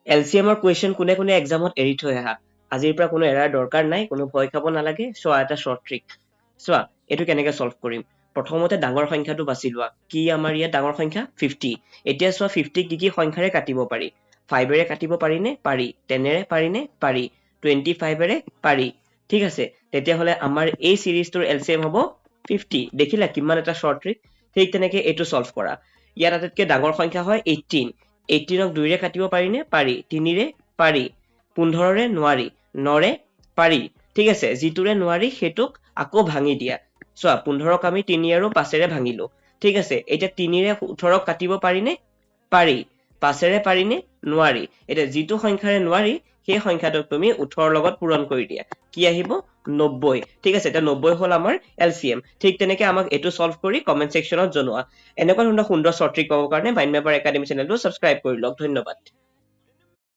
LCM ৰ question কোনে কোনে এক্সামত এৰি থৈ আহা আজিৰ পৰা কোনো এৰাৰ দৰকাৰ নাই কোনো ভয় খাব নালাগে চোৱা এটা শৰ্ট ট্ৰিক চোৱা এইটো কেনেকৈ সলভ কৰিম প্ৰথমতে ডাঙৰ সংখ্যাটো বাছি লোৱা কি আমাৰ ইয়াত ডাঙৰ সংখ্যা 50 এতিয়া চোৱা 50 কি সংখ্যাৰে কাটিব পাৰি 5 এৰে কাটিব পাৰি নে পাৰি 10 এৰে পাৰি নে পাৰি 25 এৰে পাৰি ঠিক আছে তেতিয়াহলে আমাৰ এই সিৰিজটোৰ LCM হ'ব 50 দেখিলা কিমান এটা শৰ্ট ট্ৰিক ঠিক তেনেকৈ এইটো সলভ কৰা ইয়াত আটাইতকৈ ডাঙৰ সংখ্যা হয় 18 18ক 2 ৰে কাটিব পাৰি নে পাৰি 3 ৰে পাৰি 15 ৰে নোৱাৰি 9 ৰে পাৰি ঠিক আছে যিটোৰে নোৱাৰি সেইটোক আকৌ ভাঙি দিয়া চোৱা 15ক আমি 3 আৰু 5 ৰে ভাঙিলো ঠিক আছে এতিয়া 3 ৰে 18ক কাটিব পাৰি নে পাৰি 5 ৰে পাৰি নে নোৱাৰি এতিয়া যিটো সংখ্যাৰে নোৱাৰি সেই সংখ্যাটোক তুমি 18 লগত পূৰণ কৰি দিয়া কি আহিব 90 ঠিক আছে এটা 90 হল আমাৰ LCM ঠিক তেনেকৈ আমাক এটো সলভ কৰি কমেন্ট সেকশনত জনোৱা এনেকুৱা ধৰণৰ সুন্দৰ শৰ্ট ট্ৰিক পাবৰ কাৰণে মাইণ্ড মেপাৰ একাডেমী চেনেলটো সাবস্ক্ৰাইব কৰি লওক ধন্যবাদ